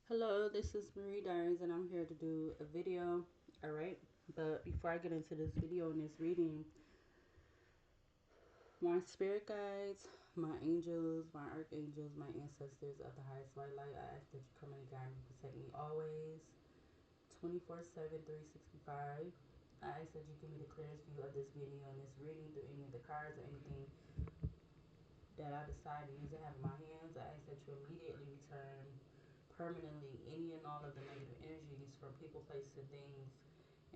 Hello, this is Marie Diaries, and I'm here to do a video. All right, but before I get into this video and this reading, my spirit guides, my angels, my archangels, my ancestors of the highest white light, I ask that you come and guide me, protect me always, 24/7, 365. I ask that you give me the clearest view of this video and this reading through any of the cards or anything that I decide to use to have in my hands. I ask that you immediately return permanently any and all of the negative energies from people, places, and things,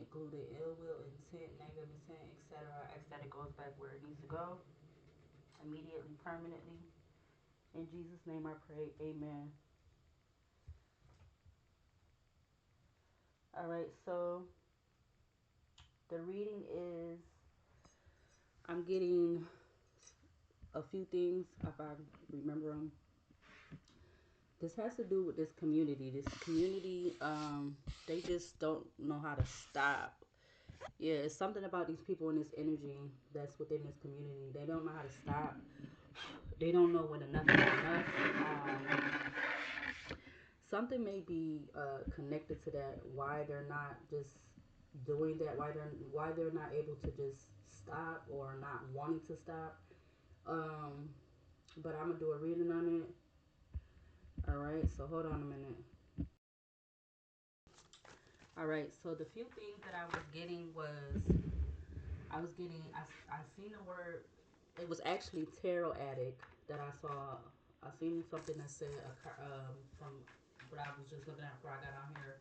including ill will, intent, negative intent, etc. I ask that it goes back where it needs to go, immediately, permanently. In Jesus' name I pray, amen. All right, so the reading is, I'm getting a few things, if I remember them. This has to do with this community. This community, they just don't know how to stop. Yeah, it's something about these people in this energy that's within this community. They don't know how to stop. They don't know when enough is enough. Something may be connected to that. Why they're not just doing that? Why they're not able to just stop or not wanting to stop? Um, but I'm gonna do a reading on it. All right. So hold on a minute. All right. So the few things that I was getting was I seen the word. It was actually tarot addict that I saw. I seen something that said from what I was just looking at before I got on here,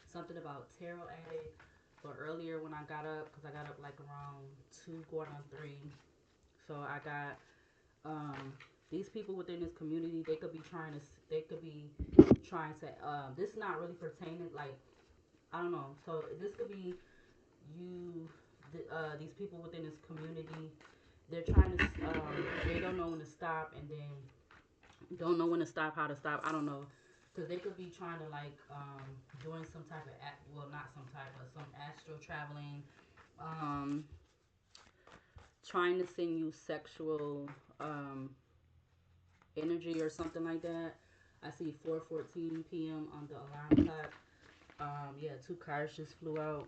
something about tarot addict. But earlier when I got up, because I got up like around 2 going on 3, so I got these people within this community. They could be trying to this is not really pertaining, like, I don't know. So this could be you, these people within this community. They're trying to they don't know when to stop, and then don't know when to stop, how to stop. I don't know, because they could be trying to, like, doing some type of well, not some type of some astral traveling, um trying to send you sexual energy or something like that. I see 4:14 p.m. on the alarm clock. Yeah, two cards just flew out.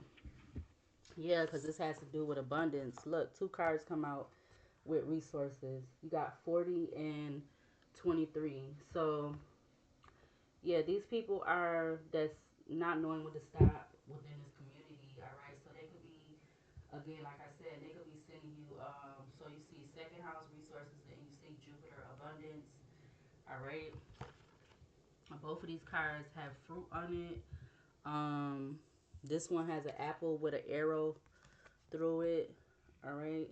Yeah, because this has to do with abundance. Look, two cards come out with resources. You got 40 and 23. So yeah, these people are that's not knowing when to stop within this community. All right, so they could be, again, like I said, they could be sending you. So you see second house resources, and you see Jupiter abundance. All right, both of these cards have fruit on it. Um, this one has an apple with an arrow through it. All right.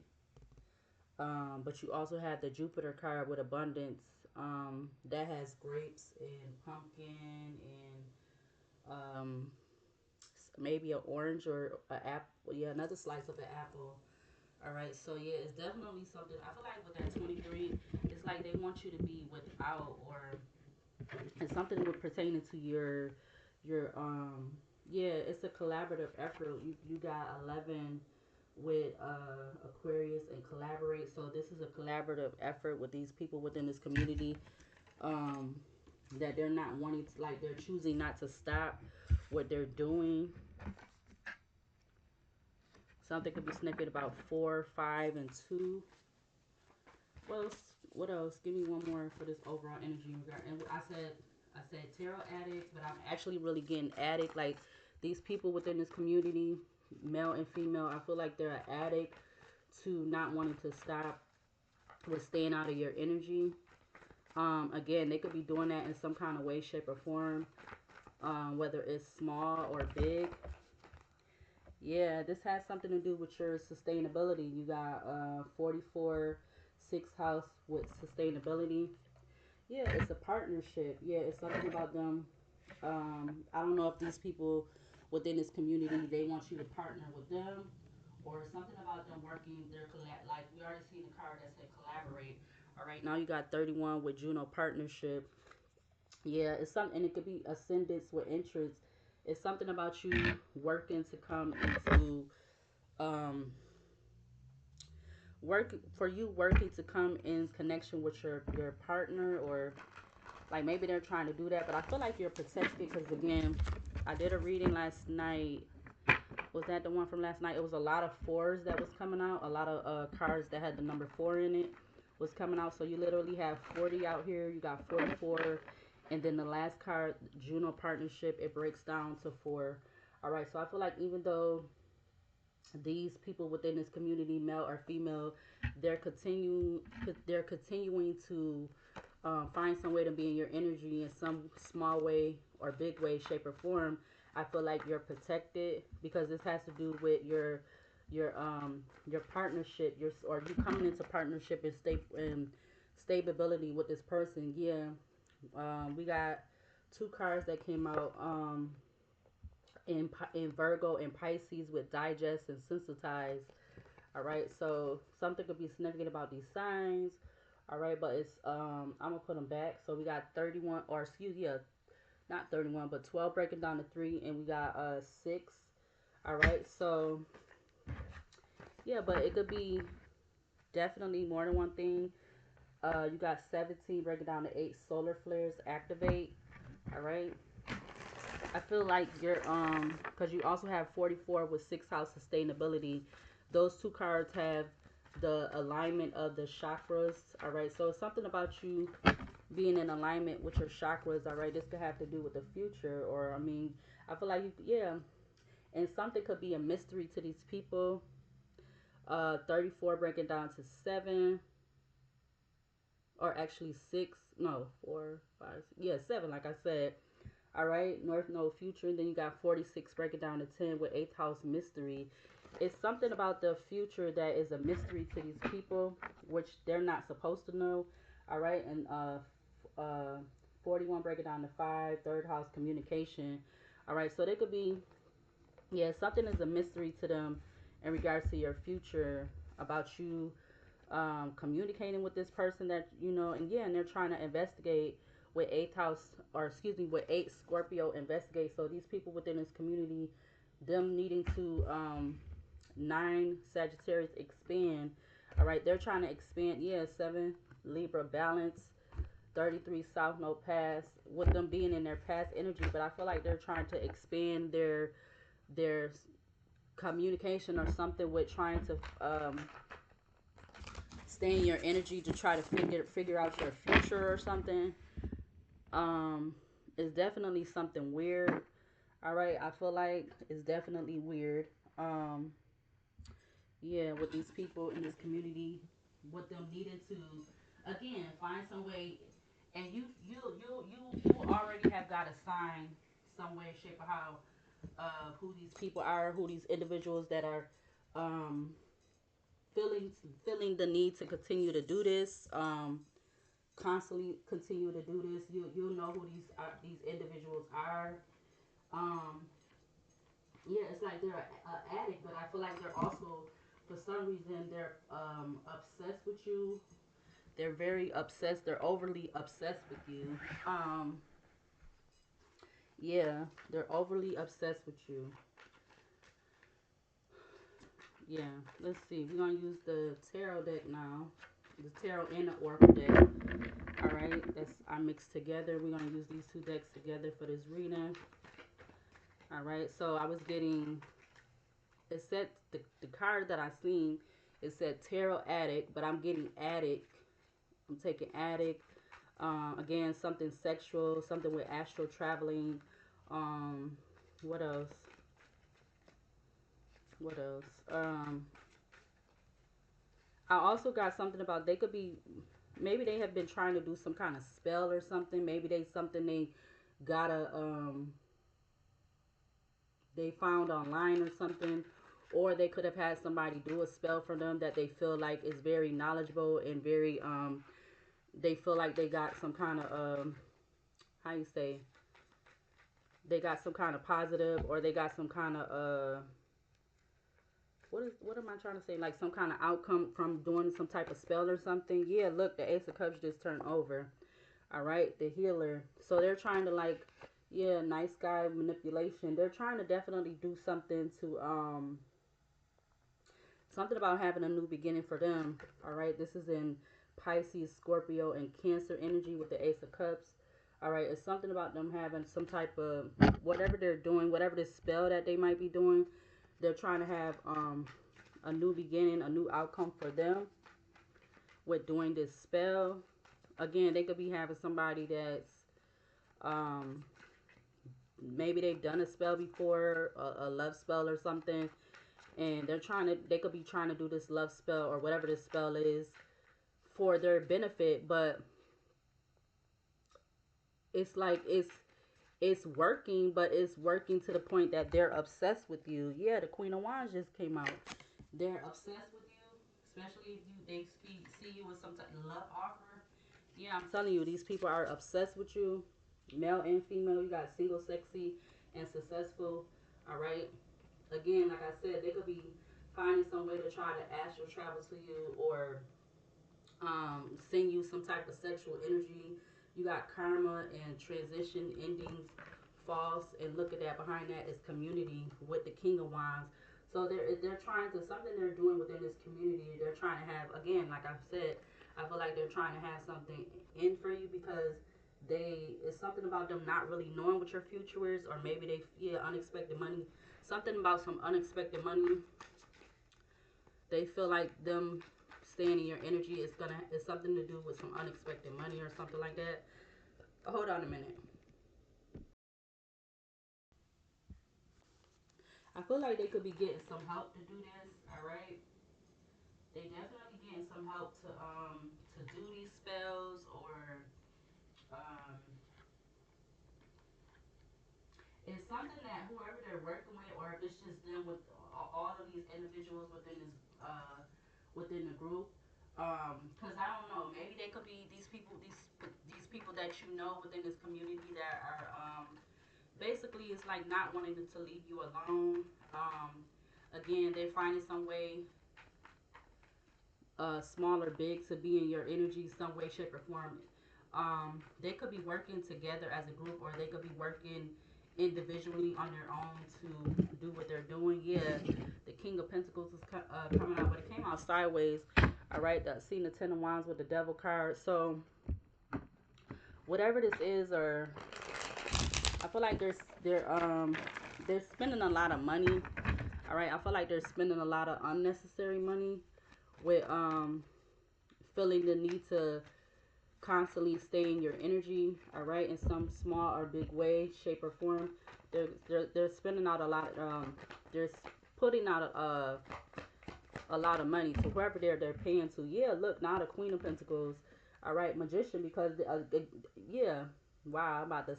But you also have the Jupiter card with abundance. That has grapes and pumpkin and maybe an orange or an apple. Yeah, another slice of the apple. All right, so yeah, it's definitely something. I feel like with that 23, it's like they want you to be without, or it's something with pertaining to your. Yeah, it's a collaborative effort. You got 11 with Aquarius and collaborate. So this is a collaborative effort with these people within this community. Um, that they're not wanting to, like, they're choosing not to stop what they're doing. Something could be snippet about 4, 5, and 2. What else? What else? Give me one more for this overall energy. And I said tarot addict, but I'm actually really getting addict. Like, these people within this community, male and female, I feel like they're an addict to not wanting to stop with staying out of your energy. Again, they could be doing that in some kind of way, shape, or form, whether it's small or big. Yeah, this has something to do with your sustainability. You got 44 sixth house with sustainability. Yeah, it's a partnership. Yeah, it's something about them. I don't know if these people within this community, they want you to partner with them, or something about them working their like we already seen the card that said collaborate. All right, now you got 31 with Juno partnership. Yeah, it's something, and it could be ascendants with interest. It's something about you working to come into um working to come in connection with your partner, or Like maybe they're trying to do that, but I feel like you're protected because again, I did a reading last night. Was that the one from last night? It was a lot of fours that was coming out. A lot of cards that had the number four in it was coming out. So you literally have 40 out here. You got 44. And then the last card, Juno partnership, it breaks down to four. All right. So I feel like even though these people within this community, male or female, they're continuing to find some way to be in your energy in some small way or big way, shape or form. I feel like you're protected because this has to do with your partnership, your or you coming into partnership and stability with this person. Yeah, we got two cards that came out. In Virgo and Pisces with digest and sensitize. All right, so something could be significant about these signs. All right, but it's I'm gonna put them back. So we got 31, or excuse yeah, not 31, but 12 breaking down to three, and we got six. All right, so yeah, but it could be definitely more than one thing. You got 17 breaking down to eight solar flares activate. All right, I feel like you're because you also have 44 with six house sustainability. Those two cards have the alignment of the chakras. All right, so it's something about you being in alignment with your chakras. All right, this could have to do with the future, or I mean, I feel like you, yeah, and something could be a mystery to these people. 34 breaking down to seven, or actually six, no, four, five, yeah, seven, like I said. All right, North Node Future. And then you got 46 breaking down to 10 with 8th House Mystery. It's something about the future that is a mystery to these people, which they're not supposed to know. All right, and 41 breaking down to 5, third house communication. All right, so they could be, yeah, something is a mystery to them in regards to your future about you communicating with this person that you know, and yeah, and they're trying to investigate with eighth house, or excuse me, with eight Scorpio investigate. So these people within this community, them needing to nine Sagittarius expand. All right, they're trying to expand. Yeah, seven Libra balance, 33 South Node pass with them being in their past energy, but I feel like they're trying to expand their communication or something with trying to stay in your energy to try to figure out your future or something. Um, it's definitely something weird. All right, I feel like it's definitely weird. Um, yeah, with these people in this community, with them needing to again find some way, and you already have got a sign some way, shape, or how who these people are, who these individuals that are um feeling feeling the need to continue to do this. Constantly continue to do this. You'll know who these individuals are. Um, yeah, it's like they're a addict, but I feel like they're also, for some reason, they're obsessed with you. They're very obsessed. They're overly obsessed with you. Um, yeah, they're overly obsessed with you. Yeah, let's see. We're gonna use the tarot deck now. The tarot and the oracle deck. All right, that's I mixed together. We're gonna use these two decks together for this reading. All right, so I was getting, it said the card that I seen, it said tarot addict, but I'm getting addict. I'm taking addict. Again, something sexual, something with astral traveling. Um, what else? What else? I also got something about they could be, maybe they have been trying to do some kind of spell or something. Maybe they gotta they found online or something, or they could have had somebody do a spell for them that they feel like is very knowledgeable and very they feel like they got some kind of how you say, they got some kind of positive, or they got some kind of what am I trying to say, like some kind of outcome from doing some type of spell or something. Yeah, look, the Ace of Cups just turned over. All right, the healer. So they're trying to like, yeah, nice guy manipulation. They're trying to definitely do something to something about having a new beginning for them. All right, this is in Pisces, Scorpio, and Cancer energy with the Ace of Cups. All right, it's something about them having some type of whatever they're doing, whatever this spell that they might be doing. They're trying to have a new beginning, a new outcome for them with doing this spell. Again, they could be having somebody that's um, maybe they've done a spell before, a love spell or something, and they could be trying to do this love spell or whatever this spell is for their benefit, but it's like it's working, but it's working to the point that they're obsessed with you. Yeah, the Queen of Wands just came out. They're obsessed with you, especially if see you with some type of love offer. Yeah, I'm telling you, these people are obsessed with you, male and female. You got single, sexy, and successful. All right. Again, like I said, they could be finding some way to try to astral travel to you or send you some type of sexual energy. You got karma and transition endings, false, and look at that. Behind that is community with the King of Wands. So they're trying to something they're doing within this community. They're trying to have again, like I've said, I feel like they're trying to have something in for you because it's something about them not really knowing what your future is, or maybe they unexpected money, something about some unexpected money. They feel like them staying in your energy is something to do with some unexpected money or something like that. Hold on a minute. I feel like they could be getting some help to do this. All right, they definitely getting some help to do these spells or um it's something that whoever they're working with, or if it's just them with all of these individuals within the group. Because I don't know, maybe they could be these people that you know within this community that are basically it's like not wanting to leave you alone. Again, they're finding some way, small or big, to be in your energy some way, shape, or form. They could be working together as a group, or they could be working individually on their own to do what they're doing. Yeah, the King of Pentacles is coming out, but it came out sideways. All right, seeing the Ten of Wands with the Devil card. So whatever this is, or I feel like they're spending a lot of money. All right, I feel like they're spending a lot of unnecessary money with feeling the need to constantly stay in your energy. All right, in some small or big way, shape, or form. They're spending out a lot. They're putting out a lot of money. So whoever they're paying to. Yeah, look now the Queen of Pentacles. All right, Magician, because yeah. Wow, I'm about to.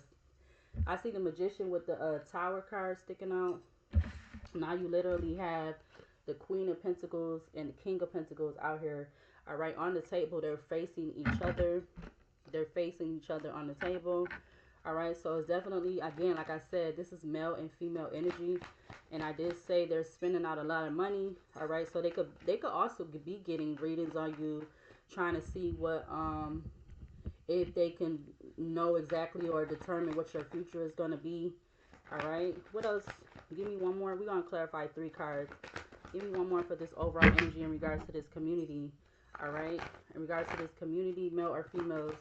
I see the Magician with the Tower card sticking out. Now you literally have the Queen of Pentacles and the King of Pentacles out here. All right, on the table, they're facing each other. They're facing each other on the table. All right, so it's definitely, again, like I said, this is male and female energy, and I did say they're spending out a lot of money. All right, so they could also be getting readings on you, trying to see what if they can know exactly or determine what your future is going to be. All right, what else? Give me one more. We're going to clarify 3 cards. Give me one more for this overall energy in regards to this community. All right, in regards to this community, male or females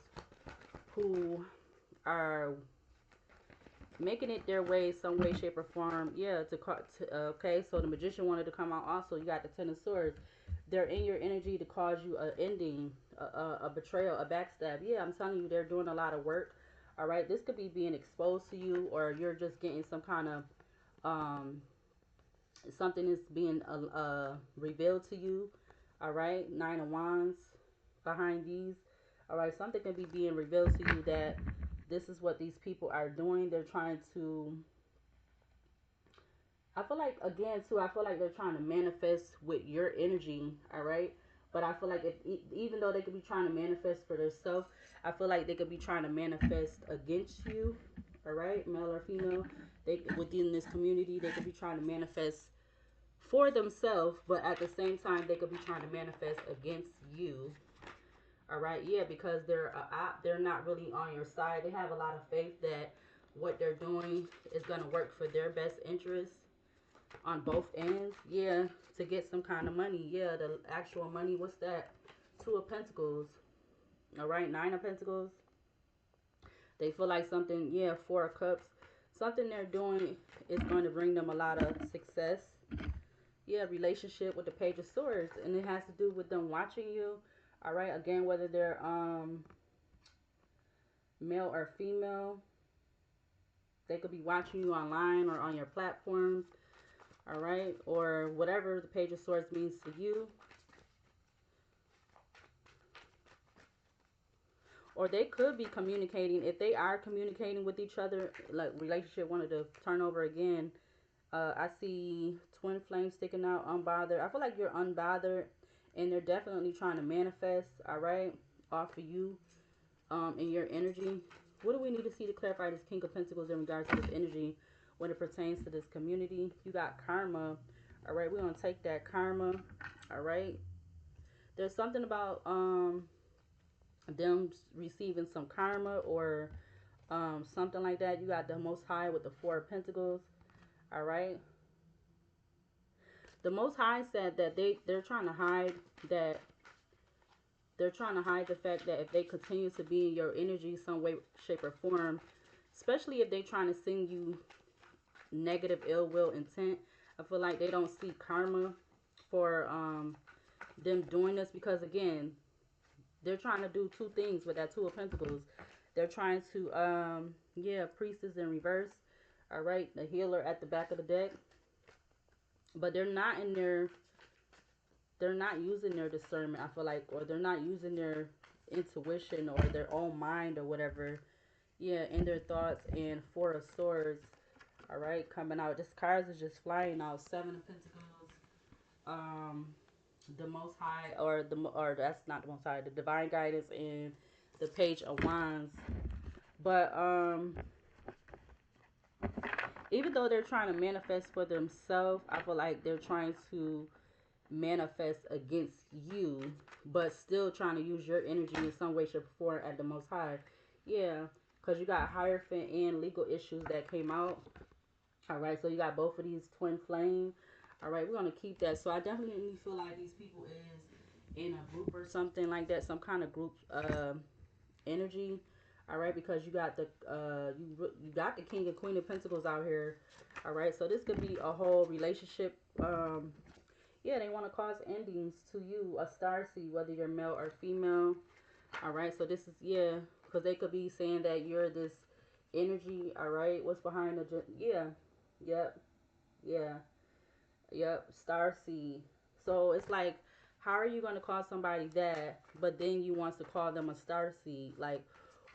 who are making it their way, some way, shape, or form. Yeah, okay. So the Magician wanted to come out. Also, you got the Ten of Swords. They're in your energy to cause you an ending, a betrayal, a backstab. Yeah, I'm telling you, they're doing a lot of work. All right, this could be being exposed to you, or you're just getting some kind of um, something is being revealed to you. All right, Nine of Wands behind these. All right, something can be being revealed to you that this is what these people are doing. They're trying to, I feel like, again, too, I feel like they're trying to manifest with your energy. All right. But I feel like even though they could be trying to manifest for themselves, I feel like they could be trying to manifest against you. All right, male or female, they within this community, they could be trying to manifest for themselves, but at the same time, they could be trying to manifest against you. All right, yeah, because they're not really on your side. They have a lot of faith that what they're doing is gonna work for their best interest on both ends. Yeah, to get some kind of money. Yeah, the actual money. What's that? 2 of Pentacles. All right, 9 of Pentacles. They feel like something, yeah, Four of Cups, something they're doing is going to bring them a lot of success. Yeah, relationship with the Page of Swords, and it has to do with them watching you. All right, again, whether they're male or female, they could be watching you online or on your platforms. All right, or whatever the Page of Swords means to you. Or they could be communicating. If they are communicating with each other, like relationship wanted to turn over again. I see twin flames sticking out, unbothered. I feel like you're unbothered, and they're definitely trying to manifest. All right, off of you, in your energy. What do we need to see to clarify this King of Pentacles in regards to this energy when it pertains to this community? You got karma. All right, we're gonna take that karma. All right. There's something about them receiving some karma or something like that. You got the Most High with the Four of Pentacles. All right. The Most High said that they're trying to hide that they're trying to hide the fact that if they continue to be in your energy some way, shape, or form, especially if they're trying to send you negative ill will intent, I feel like they don't see karma for them doing this, because again, they're trying to do two things with that Two of Pentacles. They're trying to yeah, Priestess in reverse. All right, the healer at the back of the deck. But they're not using their discernment, I feel like, or they're not using their intuition or their own mind or whatever. Yeah, in their thoughts. And Four of Swords. All right, coming out. This cards is just flying out. Seven of Pentacles. Um, the Most High, or that's not the Most High. The Divine Guidance and the Page of Wands. But even though they're trying to manifest for themselves, I feel like they're trying to manifest against you, but still trying to use your energy in some way, shape, or form at the Most High. Yeah, because you got Hierophant and legal issues that came out. All right, so you got both of these twin flame. All right, we're gonna keep that. So I definitely feel like these people is in a group or something like that, some kind of group energy. All right, because you got the you got the King and Queen of Pentacles out here. All right, so this could be a whole relationship. Yeah, they want to cause endings to you, a star seed, whether you're male or female. All right, so this is, yeah, because they could be saying that you're this energy. All right, what's behind the, yeah, yep, yeah, yep, star seed. So it's like, how are you going to call somebody that, but then you want to call them a star seed? Like,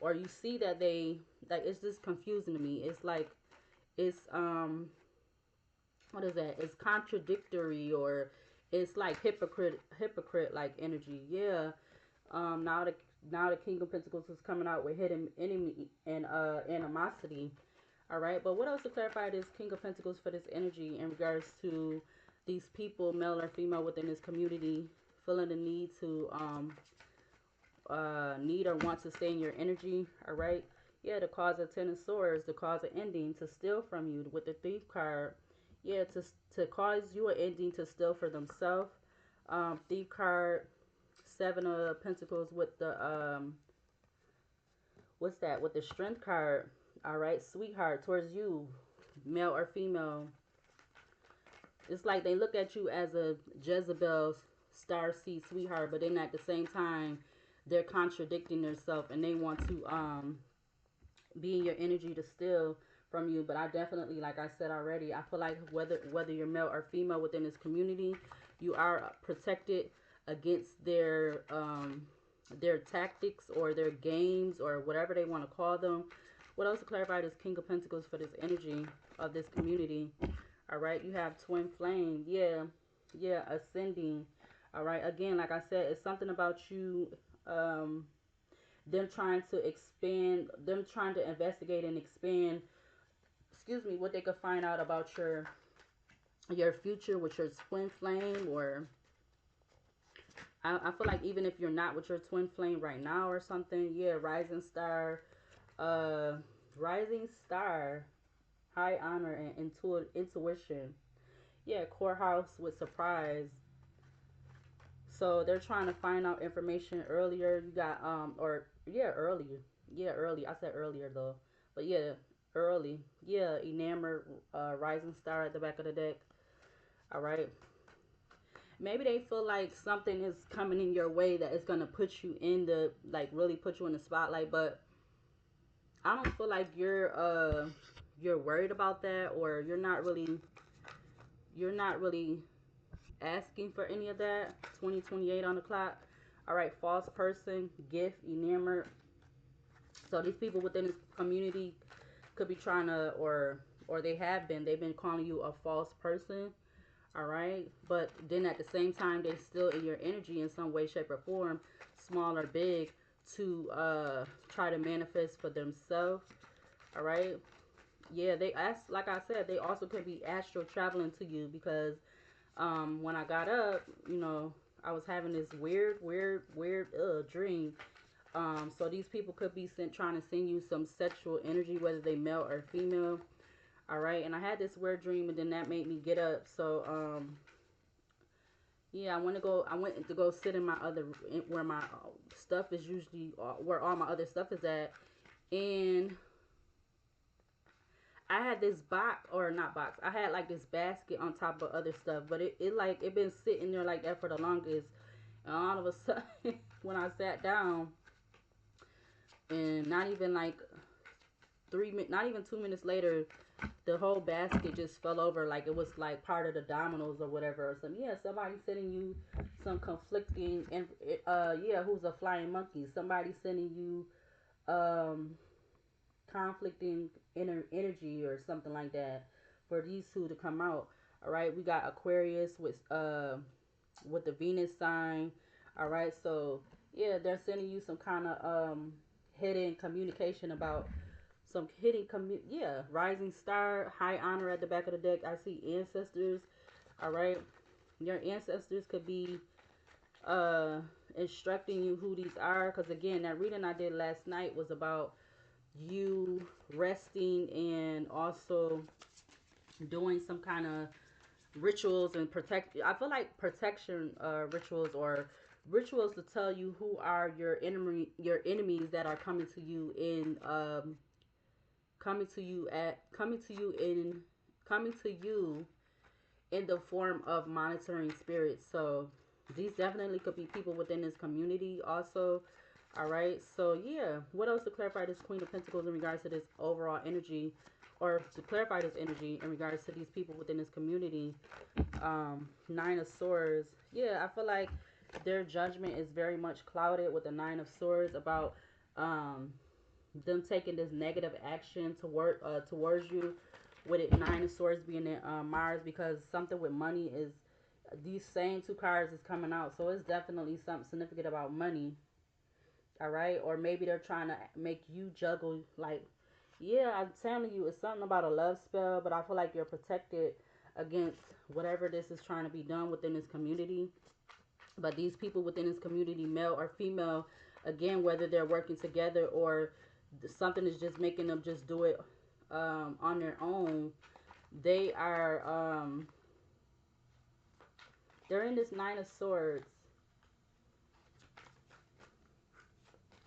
or you see that they, like, it's just confusing to me. It's like, it's, what is that? It's contradictory, or it's like hypocrite like energy. Yeah. Now the King of Pentacles is coming out with hidden enemy and animosity. All right, but what else to clarify this King of Pentacles for this energy in regards to these people, male or female, within this community, feeling the need to need or want to stay in your energy. All right, yeah, the cause of Ten of Swords, the cause of ending, to steal from you with the Thief card. Yeah, to cause you an ending to steal for themselves. Thief card, Seven of Pentacles with the what's that, with the Strength card. All right, sweetheart, towards you, male or female. It's like they look at you as a Jezebel star seed sweetheart, but then at the same time they're contradicting themselves, and they want to be in your energy to steal from you. But I definitely, like I said already, I feel like whether you're male or female within this community, you are protected against their tactics or their games or whatever they want to call them. What else to clarify this King of Pentacles for this energy of this community? All right, you have twin flame. Yeah, yeah, ascending. All right, again, like I said, it's something about you, them trying to expand, them trying to investigate and expand, excuse me, what they could find out about your future with your twin flame. Or I feel like even if you're not with your twin flame right now or something, yeah, rising star, uh, rising star, high honor and intuition. Yeah, courthouse with surprise. So they're trying to find out information earlier. You got or yeah, earlier. Yeah, early. I said earlier though, but yeah, early. Yeah, enamored, rising star at the back of the deck. All right. Maybe they feel like something is coming in your way that is gonna put you in the like really put you in the spotlight, but I don't feel like you're worried about that, or you're not really asking for any of that. 2028 on the clock. All right, false person, gift, enamored. So these people within this community could be trying to, or they've been calling you a false person. All right, but then at the same time they still in your energy in some way, shape, or form, small or big, to try to manifest for themselves. All right. Yeah, they ask, like I said, they also could be astral traveling to you because when I got up, I was having this weird dream. So these people could be trying to send you some sexual energy, whether they male or female. All right, and I had this weird dream, and then that made me get up. So yeah, I went to go sit in my other where my stuff is usually where all my other stuff is at, and I had this box or not box. I had like this basket on top of other stuff, but it been sitting there like that for the longest. And all of a sudden, when I sat down, and not even like not even 2 minutes later, the whole basket just fell over like it was like part of the dominoes or whatever or something. Yeah, somebody sending you some conflicting and yeah, who's a flying monkey? Somebody sending you um conflicting energy or something like that for these two to come out. All right, we got Aquarius with the Venus sign. All right, so yeah, they're sending you some kind of hidden communication about some yeah, rising star, high honor at the back of the deck. I see ancestors. All right, your ancestors could be uh instructing you who these are, because again, that reading I did last night was about you resting and also doing some kind of rituals and protect. I feel like protection rituals, or rituals to tell you who are your enemies that are coming to you in coming to you in coming to you in the form of monitoring spirits. So these definitely could be people within this community also. All right. So yeah, what else to clarify this Queen of Pentacles in regards to this overall energy, or to clarify this energy in regards to these people within this community? Nine of Swords. Yeah, I feel like their judgment is very much clouded with the Nine of Swords about um them taking this negative action towards you, with it Nine of Swords being in Mars, because something with money is, these same two cards is coming out, so it's definitely something significant about money. All right, or maybe they're trying to make you juggle, like, yeah, I'm telling you, it's something about a love spell, but I feel like you're protected against whatever this is trying to be done within this community. But these people within this community, male or female, again, whether they're working together or something is just making them just do it on their own, they are they're in this Nine of Swords.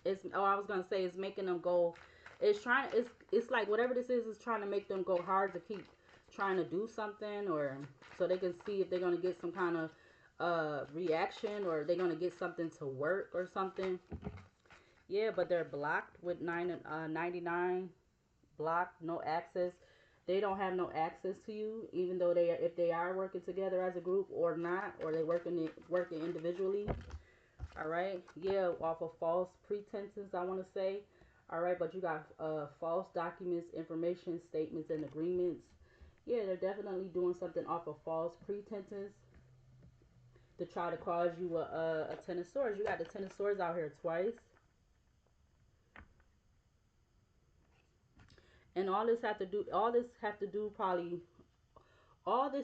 It's, oh, I was gonna say, it's making them go. It's like whatever this is trying to make them go hard to keep trying to do something, or so they can see if they're gonna get some kind of reaction, or they're gonna get something to work or something. Yeah, but they're blocked with 99, blocked, no access. They don't have no access to you, even though if they are working together as a group or not, or they working individually. All right, yeah, off of false pretenses, I want to say. All right, but you got false documents, information, statements, and agreements. Yeah, they're definitely doing something off of false pretenses to try to cause you a Ten of Swords. You got the Ten of Swords out here twice. And all this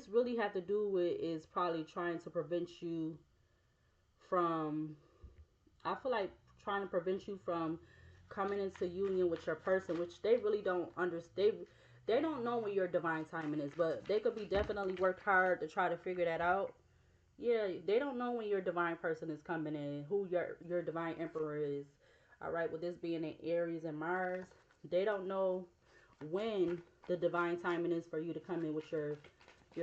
really have to do with is probably trying to prevent you from, I feel like trying to prevent you from coming into union with your person, which they really don't understand. They don't know when your divine timing is, but they could be definitely worked hard to try to figure that out. Yeah, they don't know when your divine person is coming in, who your divine emperor is. All right, with this being in Aries and Mars, they don't know when the divine timing is for you to come in with your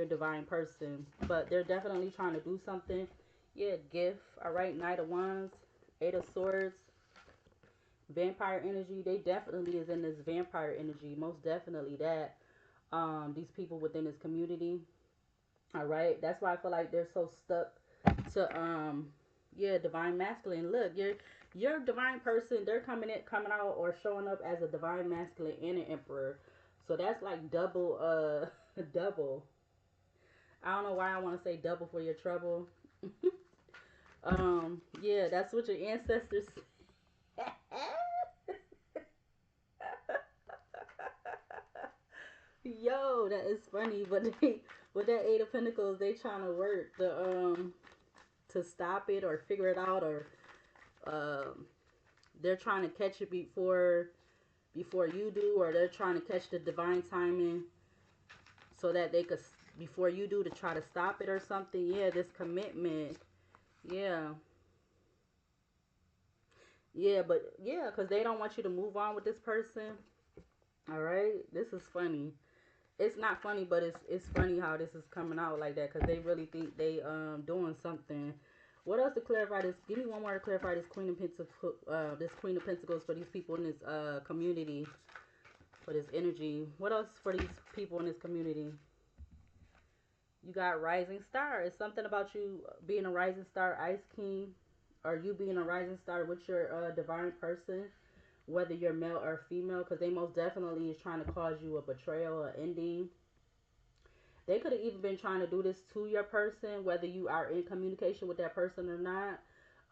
divine person, but they're definitely trying to do something. Yeah, gift. All right, Knight of Wands, Eight of Swords, vampire energy. They definitely is in this vampire energy. Most definitely that. These people within this community. All right, that's why I feel like they're so stuck to yeah, divine masculine. Look, your divine person, they're coming out or showing up as a divine masculine and an emperor. So that's like double double. I don't know why I want to say double for your trouble. Yeah, that's what your ancestors Yo, that is funny, but they with that Eight of Pentacles, they trying to work to stop it or figure it out, or um they're trying to catch it before you do, or they're trying to catch the divine timing so that they could before you do to try to stop it or something. Yeah, this commitment. Yeah, yeah, but yeah, because they don't want you to move on with this person. All right, this is funny. It's not funny, but it's funny how this is coming out like that because they really think they doing something. What else to clarify this? Give me one more to clarify this Queen of Pentacles for these people in this community, for this energy. What else for these people in this community? You got Rising Star. It's something about you being a Rising Star, Ice King, or you being a Rising Star with your divine person, whether you're male or female, because they most definitely is trying to cause you a betrayal, an ending. They could have even been trying to do this to your person, whether you are in communication with that person or not,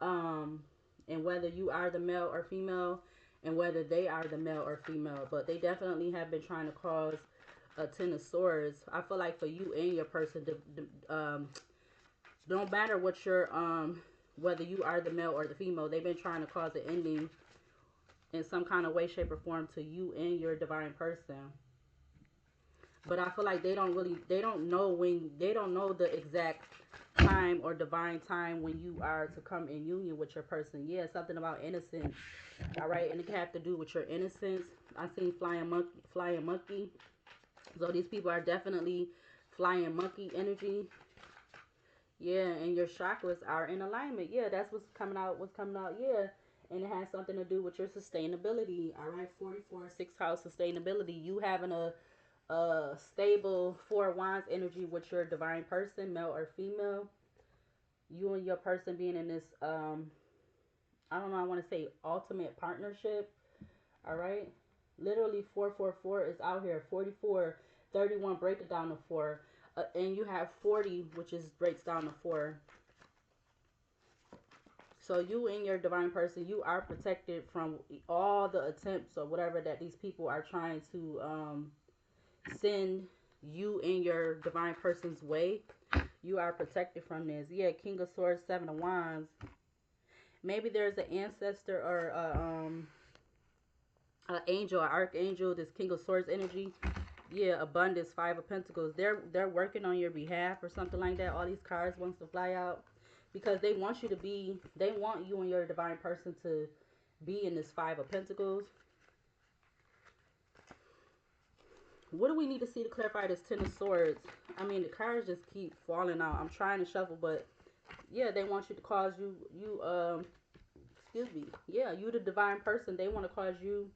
um, and whether you are the male or female, and whether they are the male or female. But they definitely have been trying to cause a Ten of Swords. I feel like for you and your person, no matter what your whether you are the male or the female, they've been trying to cause an ending in some kind of way, shape, or form to you and your divine person. But I feel like they don't know the exact time or divine time when you are to come in union with your person. Yeah, something about innocence. All right, and it can have to do with your innocence. I seen flying monkey. So these people are definitely flying monkey energy. Yeah, and your chakras are in alignment. Yeah, that's what's coming out. What's coming out. Yeah, and it has something to do with your sustainability. All right, 44 sixth house sustainability. You having a stable Four of Wands energy with your divine person, male or female. You and your person being in this I don't know, I want to say ultimate partnership. All right. Literally 444 is out here. 44, 31 break it down to 4. And you have 40 which is breaks down to 4. So you and your divine person, you are protected from all the attempts or whatever that these people are trying to send you and your divine person's way. You are protected from this. Yeah, King of Swords, Seven of Wands. Maybe there's an ancestor or an angel, an archangel. This King of Swords energy. Yeah, abundance, Five of Pentacles. They're working on your behalf or something like that. All these cards wants to fly out because they want you to be. They want you and your divine person to be in this Five of Pentacles. What do we need to see to clarify this Ten of Swords? I mean, the cards just keep falling out. I'm trying to shuffle, but yeah, they want you to cause excuse me. Yeah, you the divine person. They want to cause you.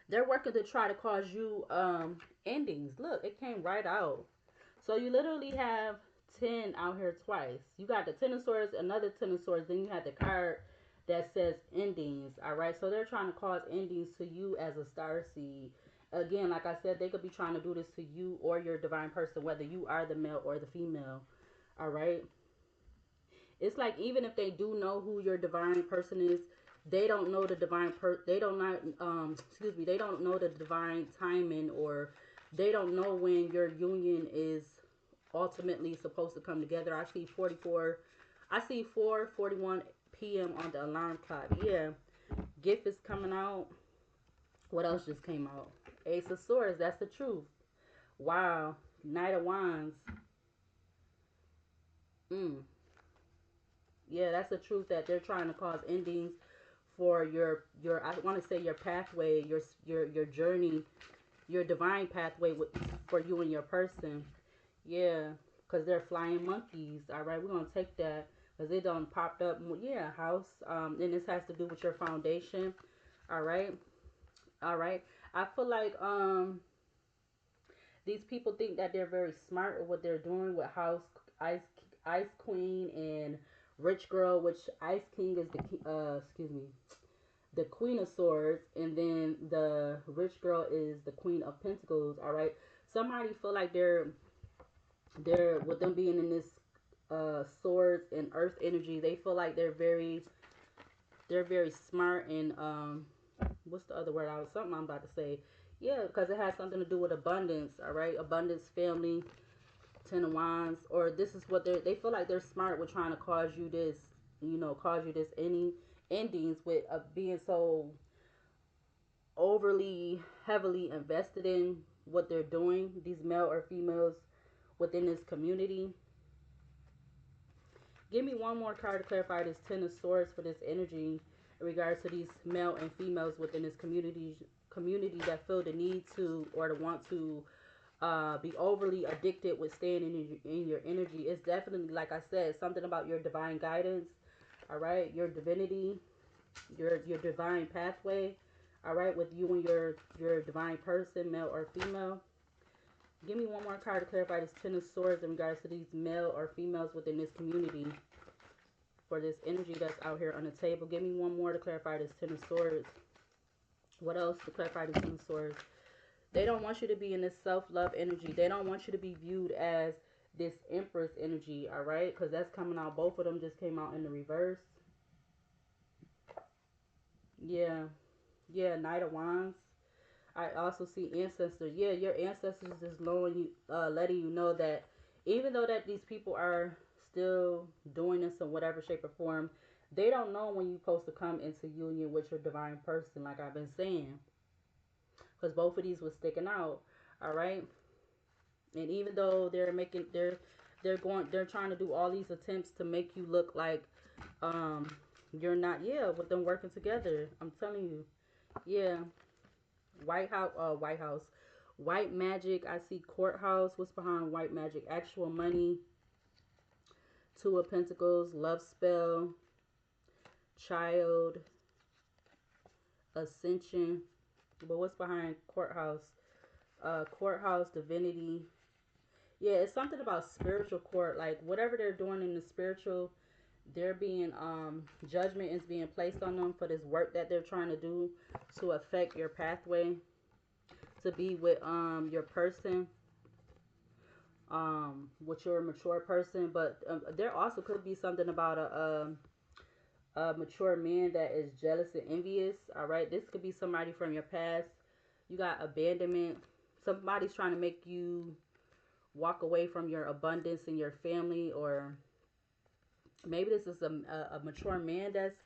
They're working to try to cause you endings. Look, it came right out. So you literally have 10 out here twice. You got the Ten of Swords, another Ten of Swords, then you have the card that says endings. All right, so they're trying to cause endings to you as a star seed. Again, like I said, they could be trying to do this to you or your divine person, whether you are the male or the female. All right. It's like even if they do know who your divine person is, they don't know the they don't not excuse me, they don't know the divine timing, or they don't know when your union is ultimately supposed to come together. I see 44, I see 4:41 p.m. on the alarm clock. Yeah, gift is coming out. What else just came out? Ace of Swords, that's the truth. Wow. Knight of Wands. Mm. Yeah, that's the truth that they're trying to cause endings for your I want to say your pathway, your journey, your divine pathway with, for you and your person. Yeah, because they're flying monkeys. All right, we're gonna take that because it done popped up. Yeah, house. And this has to do with your foundation. All right, all right. I feel like these people think that they're very smart at what they're doing with house ice ice queen and rich girl, which ice king is the excuse me, the queen of swords, and then the rich girl is the queen of pentacles. All right, somebody feel like they're with them being in this swords and earth energy, they feel like they're very smart and what's the other word? I was something I'm about to say. Yeah, because it has something to do with abundance. All right, abundance, family, Ten of Wands, or this is what they feel like they're smart with trying to cause you this, cause you this any endings with being so overly heavily invested in what they're doing. These male or females within this community. Give me one more card to clarify this Ten of Swords for this energy in regards to these male and females within this community that feel the need to or to want to be overly addicted with staying in your energy. It's definitely, like I said, something about your divine guidance. All right, your divinity, your divine pathway. All right, with you and your divine person, male or female. Give me one more card to clarify this Ten of Swords in regards to these male or females within this community for this energy that's out here on the table. Give me one more to clarify this Ten of Swords. What else to clarify this Ten of Swords? They don't want you to be in this self-love energy. They don't want you to be viewed as this Empress energy, all right? Because that's coming out. Both of them just came out in the reverse. Yeah. Yeah, Knight of Wands. I also see ancestors. Yeah, your ancestors is letting you know that even though that these people are still doing this in whatever shape or form, they don't know when you're supposed to come into union with your divine person, like I've been saying, because both of these was sticking out. All right, and even though they're trying to do all these attempts to make you look like um you're not. Yeah, with them working together, I'm telling you. Yeah, White House. White magic. I see courthouse. What's behind white magic? Actual money. Two of Pentacles. Love spell. Child. Ascension. But what's behind courthouse? Courthouse. Divinity. Yeah, it's something about spiritual court. Like whatever they're doing in the spiritual, they're being judgment is being placed on them for this work that they're trying to do to affect your pathway to be with your person, with your mature person. But there also could be something about a mature man that is jealous and envious. All right, this could be somebody from your past. You got abandonment. Somebody's trying to make you walk away from your abundance and your family, or maybe this is a mature man that's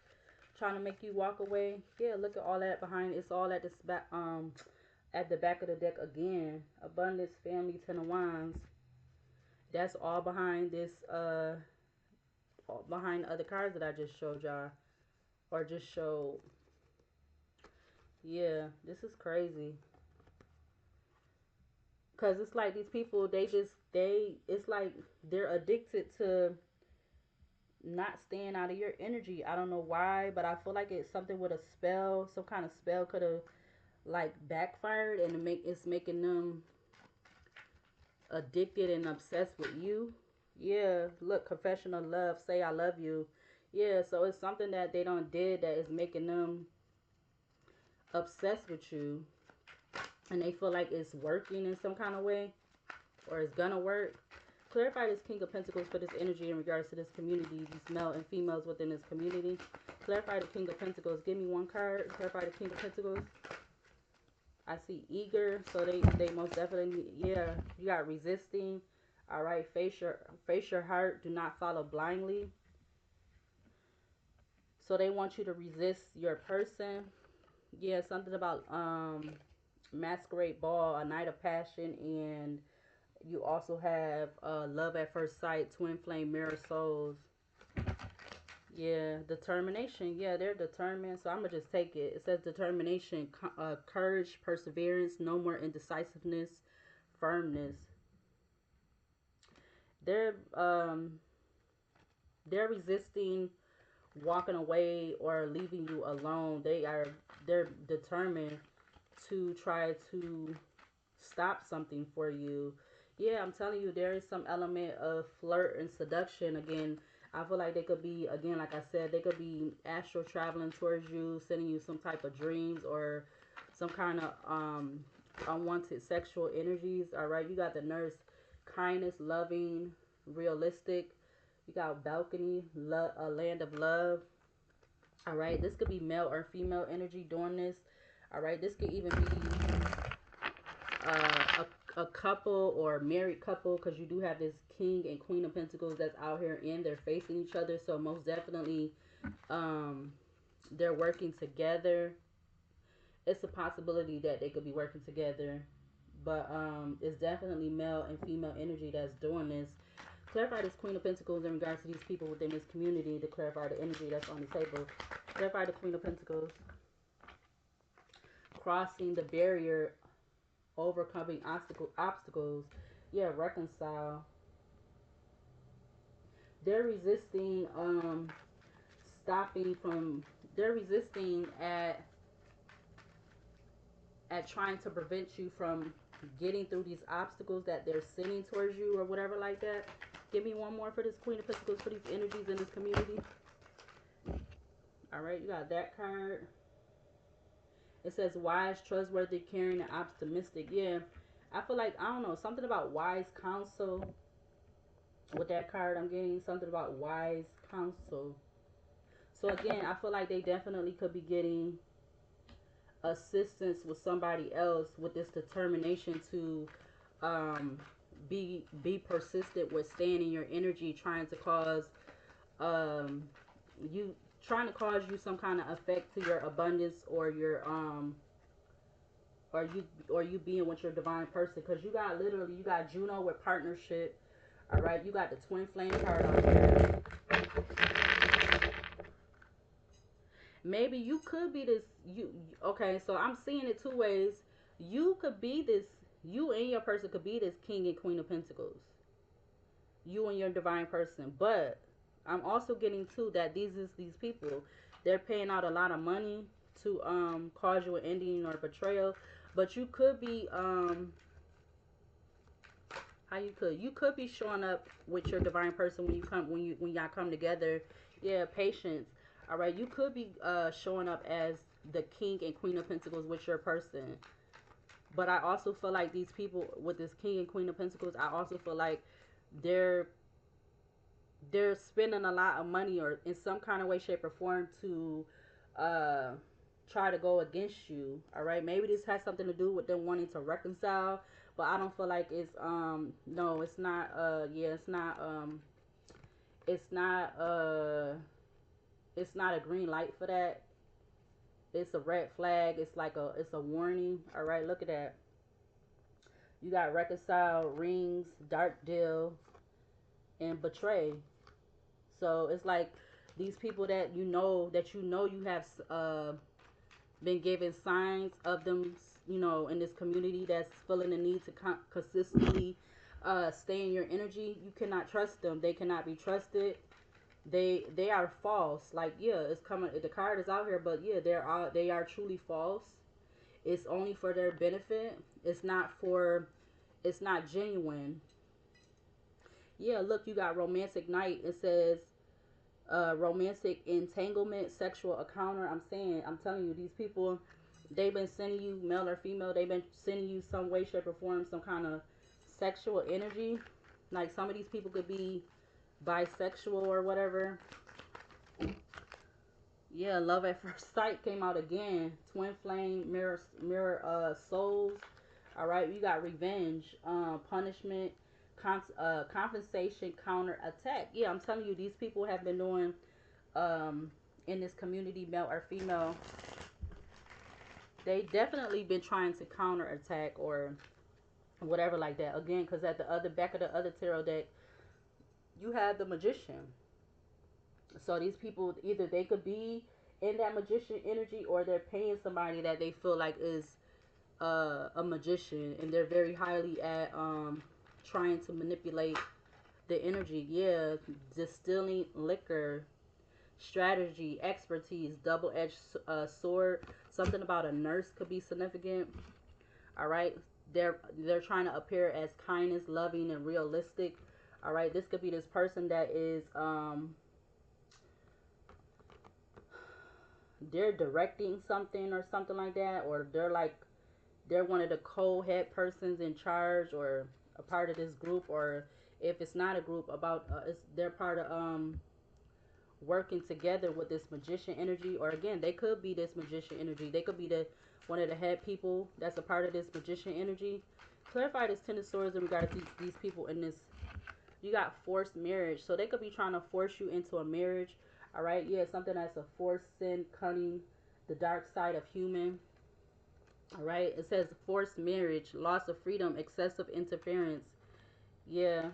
trying to make you walk away. Yeah, look at all that behind. It's all at this back at the back of the deck again. Abundance, family, Ten of Wands. That's all behind this behind other cards that I just showed y'all or just showed. Yeah, this is crazy. Cause it's like these people, it's like they're addicted to not staying out of your energy. I don't know why, but I feel like it's something with a spell. Some kind of spell could have like backfired and it's making them addicted and obsessed with you. Yeah, look, confession of love, say I love you. Yeah, so it's something that they don't did that is making them obsessed with you, and they feel like it's working in some kind of way or it's gonna work. Clarify this King of Pentacles for this energy in regards to this community, these male and females within this community. Clarify the King of Pentacles. Give me one card. Clarify the King of Pentacles. I see eager, so they most definitely, yeah. You got resisting. All right, face your heart. Do not follow blindly. So they want you to resist your person. Yeah, something about masquerade ball, a night of passion, and you also have love at first sight, twin flame, mirror souls. Yeah, determination. Yeah, they're determined. So I'm gonna just take it. It says determination, courage, perseverance, no more indecisiveness, firmness. They're they're resisting walking away or leaving you alone. They're determined to try to stop something for you. Yeah, I'm telling you, there is some element of flirt and seduction. Again, I feel like they could be, again, like I said, they could be astral traveling towards you, sending you some type of dreams or some kind of unwanted sexual energies. All right, you got the nurse, kindness, loving, realistic. You got balcony, a land of love. All right, this could be male or female energy doing this. All right, this could even be a couple or married couple, because you do have this king and queen of pentacles that's out here and they're facing each other. So most definitely um they're working together. It's a possibility that they could be working together, but it's definitely male and female energy that's doing this. Clarify this queen of pentacles in regards to these people within this community, to clarify the energy that's on the table. Clarify the queen of pentacles. Crossing the barrier, overcoming obstacles. Yeah, reconcile. They're resisting stopping from they're resisting at trying to prevent you from getting through these obstacles that they're sending towards you or whatever like that. Give me one more for this queen of pentacles, for these energies in this community. All right, you got that card. It says wise, trustworthy, caring, and optimistic. Yeah, I feel like, I don't know, something about wise counsel. With that card, I'm getting something about wise counsel. So again, I feel like they definitely could be getting assistance with somebody else with this determination to um, be persistent with staying in your energy, trying to cause um, you trying to cause you some kind of effect to your abundance, or you being with your divine person, because you got, literally, you got Juno with partnership. All right, you got the twin flame card on here. Maybe you could be this, okay, so I'm seeing it two ways. You could be this, you and your person could be this king and queen of pentacles, you and your divine person. But I'm also getting too that these people, they're paying out a lot of money to cause you an ending or betrayal. But you could be how you could be showing up with your divine person when you come, when y'all come together. Yeah, patience. All right, you could be showing up as the king and queen of pentacles with your person. But I also feel like these people with this king and queen of pentacles, I also feel like they're they're spending a lot of money or in some kind of way, shape, or form to uh try to go against you. All right, maybe this has something to do with them wanting to reconcile, but I don't feel like it's no, it's not yeah, it's not it's not a green light for that. It's a red flag. It's a warning. All right, look at that. You got reconcile, rings, dark deal, and betray. So it's like these people that you have been given signs of them, in this community, that's feeling the need to consistently stay in your energy. You cannot trust them. They cannot be trusted. They are false. Like, yeah, it's coming. The card is out here, but yeah, they are truly false. It's only for their benefit. It's not genuine. Yeah, look, you got romantic night. It says romantic entanglement, sexual encounter. I'm telling you, these people, they've been sending you, male or female, they've been sending you some way, shape, or form, some kind of sexual energy. Like, some of these people could be bisexual or whatever. Yeah, love at first sight came out again. Twin flame, mirror souls. All right, you got revenge, punishment, compensation, counter attack. Yeah, I'm telling you, these people have been doing in this community, male or female, they definitely been trying to counter attack or whatever like that. Again, because at the other back of the other tarot deck, you have the magician. So these people, either they could be in that magician energy, or they're paying somebody that they feel like is a magician, and they're very highly at trying to manipulate the energy. Yeah, distilling liquor, strategy, expertise, double-edged sword. Something about a nurse could be significant. All right, they're trying to appear as kindness, loving, and realistic. All right, this could be this person that is they're directing something or something like that, or they're one of the co-head persons in charge, or a part of this group, or if it's not a group, about they're part of working together with this magician energy. Or again, they could be this magician energy, they could be the one of the head people that's a part of this magician energy. Clarify this ten of swords in regard to these people in this. You got forced marriage, so they could be trying to force you into a marriage. All right, yeah, something that's a force, sin, cunning, the dark side of human. All right, it says forced marriage, loss of freedom, excessive interference. Yeah.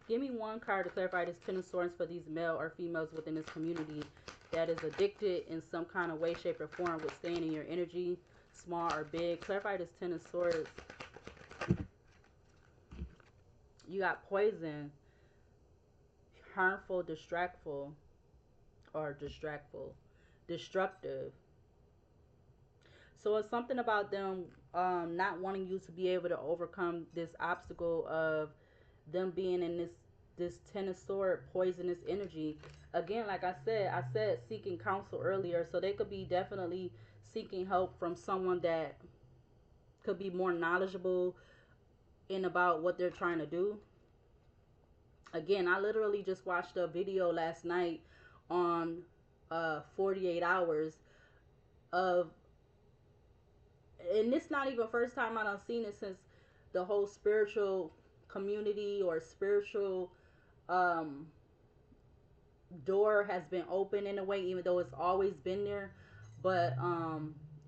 Give me one card to clarify this ten of swords for these male or females within this community that is addicted in some kind of way, shape, or form with staying in your energy, small or big. Clarify this ten of swords. You got poison, harmful, distractful, destructive. So it's something about them not wanting you to be able to overcome this obstacle of them being in this ten of sword poisonous energy. Again, like I said seeking counsel earlier, so they could be definitely seeking help from someone that could be more knowledgeable in about what they're trying to do. Again, I literally just watched a video last night on 48 hours of, and this not even first time I done seen it since the whole spiritual community or spiritual um door has been open in a way, even though it's always been there, but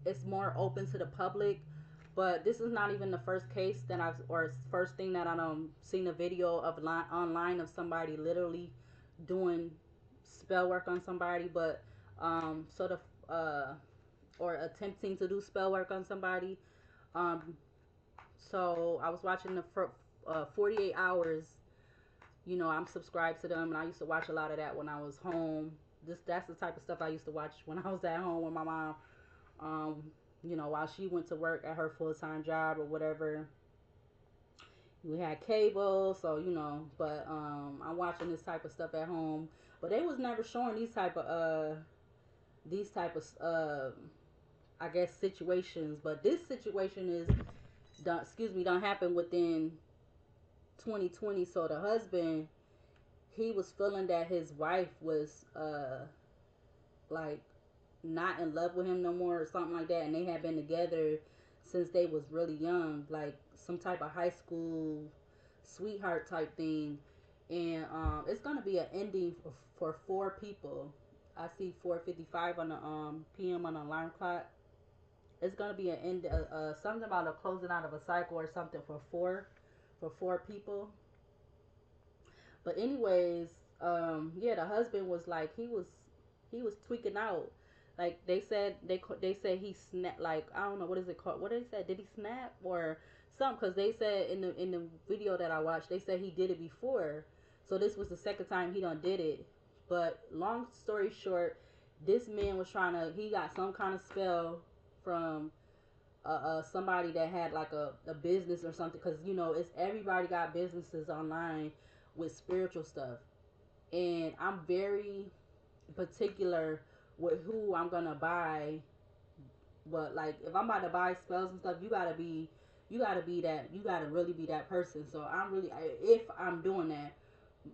it's more open to the public. But this is not even the first case that I've, or first thing that I seen a video of online of somebody literally doing spell work on somebody, but sort of or attempting to do spell work on somebody. um so I was watching the 48 hours. You know, I'm subscribed to them, and I used to watch a lot of that when I was home. That's the type of stuff I used to watch when I was at home with my mom. Um, you know, while she went to work at her full time job or whatever. We had cable, so you know. But I'm watching this type of stuff at home. But they was never showing these type of I guess situations. But this situation is done. Excuse me, don't happen within 2020. So the husband, he was feeling that his wife was like not in love with him no more or something like that, and they had been together since they was really young, like some type of high school sweetheart type thing. And it's gonna be an ending for four people. I see 4:55 on the p.m. on the alarm clock. It's gonna be an end, something about a closing out of a cycle or something for four people. But anyways, yeah, the husband was like he was tweaking out. Like they said he snapped. Like I don't know what is it called. What they said? Did he snap or something? Because they said in the video that I watched, they said he did it before. So this was the second time he done did it. But long story short, this man was trying to. He got some kind of spell from somebody that had like a business or something, because you know it's everybody got businesses online with spiritual stuff, and I'm very particular with who I'm gonna buy. But like if I'm about to buy spells and stuff, you gotta really be that person. So I'm really, if I'm doing that,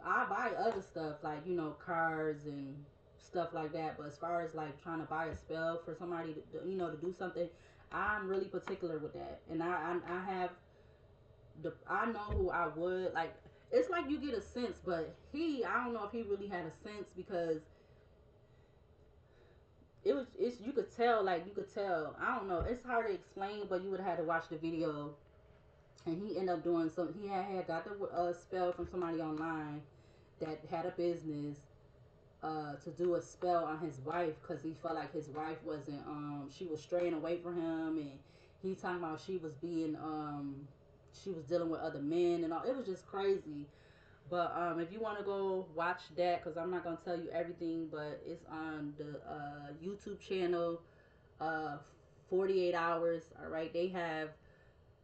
I buy other stuff like you know cards and stuff like that. But as far as like trying to buy a spell for somebody to you know to do something, I'm really particular with that. And I have I know who I would like. It's like you get a sense, but I don't know if he really had a sense, because it's you could tell, like you could tell. I don't know. It's hard to explain, but you would have had to watch the video. And he ended up doing some. He had got the spell from somebody online that had a business, to do a spell on his wife because he felt like his wife wasn't she was straying away from him, and he talking about she was dealing with other men and all. It was just crazy. But if you want to go watch that, because I'm not gonna tell you everything, but it's on the YouTube channel, uh, 48 hours. All right, they have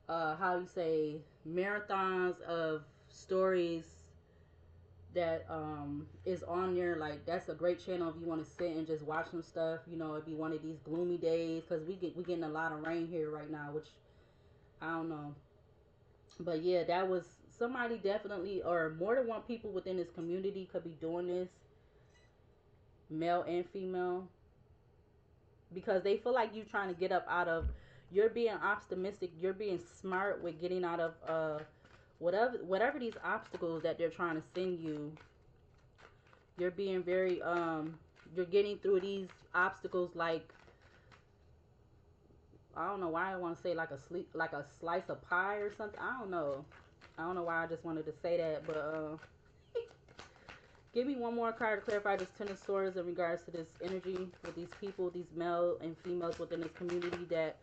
how you say marathons of stories that is on there. Like that's a great channel if you want to sit and just watch some stuff. You know, it'd be one of these gloomy days because we getting a lot of rain here right now, which I don't know. But yeah, that was somebody definitely, or more than one people within this community could be doing this, male and female, because they feel like you trying to get up out of. You're being optimistic. You're being smart with getting out of whatever these obstacles that they're trying to send you. You're being very you're getting through these obstacles like, I don't know why I want to say like like a slice of pie or something. I don't know. I don't know why I just wanted to say that, but give me one more card to clarify this Ten of Swords in regards to this energy with these people, these male and females within this community that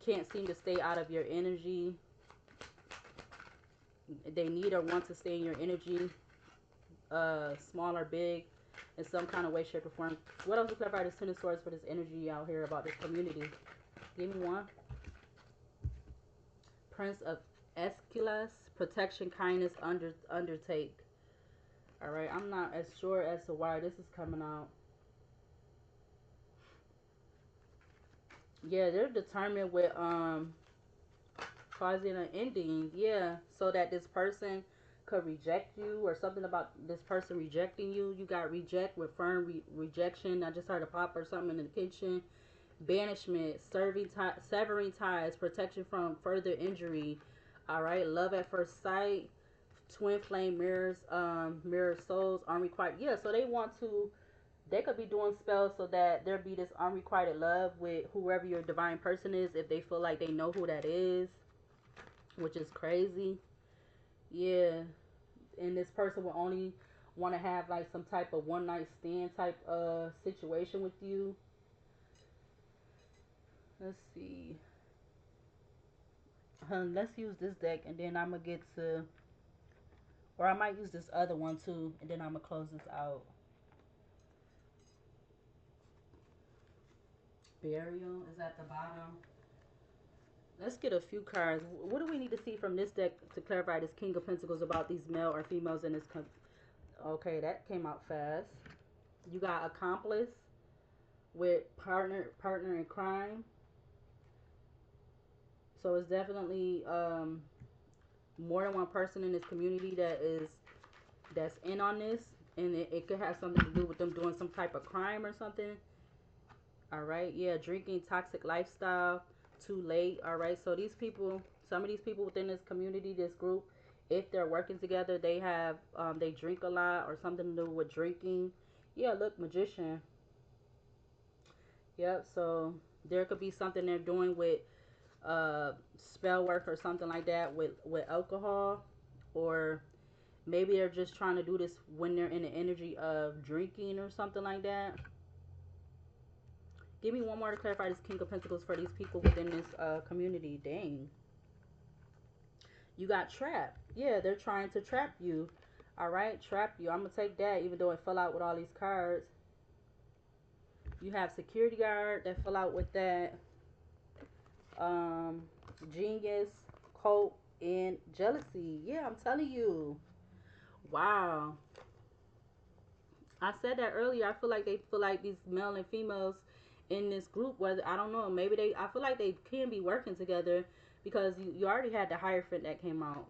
can't seem to stay out of your energy. They need or want to stay in your energy, small or big, in some kind of way, shape, or form. What else to clarify this Ten of Swords for this energy out here about this community? Give me one. Prince of Aeschylus, protection, kindness, undertake. All right, I'm not as sure as to why this is coming out. Yeah, they're determined with causing an ending. Yeah, so that this person could reject you, or something about this person rejecting you. You got reject with firm rejection. I just heard a pop or something in the kitchen. Banishment, severing ties, protection from further injury. All right, love at first sight, twin flame mirrors, mirror souls, unrequited. Yeah, so they want to. They could be doing spells so that there be this unrequited love with whoever your divine person is, if they feel like they know who that is, which is crazy. Yeah, and this person will only want to have like some type of one night stand type situation with you. Let's see. Let's use this deck, and then I'm gonna get to, or I might use this other one too, and then I'm gonna close this out. Burial is at the bottom. Let's get a few cards. What do we need to see from this deck to clarify this King of Pentacles about these male or females in this? Okay, that came out fast. You got accomplice with partner in crime. So it's definitely more than one person in this community that's in on this, and it could have something to do with them doing some type of crime or something. All right, yeah, drinking, toxic lifestyle, too late. All right, so these people, some of these people within this community, this group, if they're working together, they have they drink a lot or something to do with drinking. Yeah, look, magician. Yep, so there could be something they're doing with spell work or something like that with alcohol, or maybe they're just trying to do this when they're in the energy of drinking or something like that. Give me one more to clarify this King of Pentacles for these people within this community. Dang. You got trapped. Yeah, they're trying to trap you. All right, trap you. I'm going to take that even though it fell out with all these cards. You have security guard that fell out with that. Um, Genius, cope, and jealousy. Yeah, I'm telling you. Wow. I said that earlier. I feel like they feel like these male and females in this group, whether I don't know, maybe they, I feel like they can be working together because you already had the Hierophant that came out.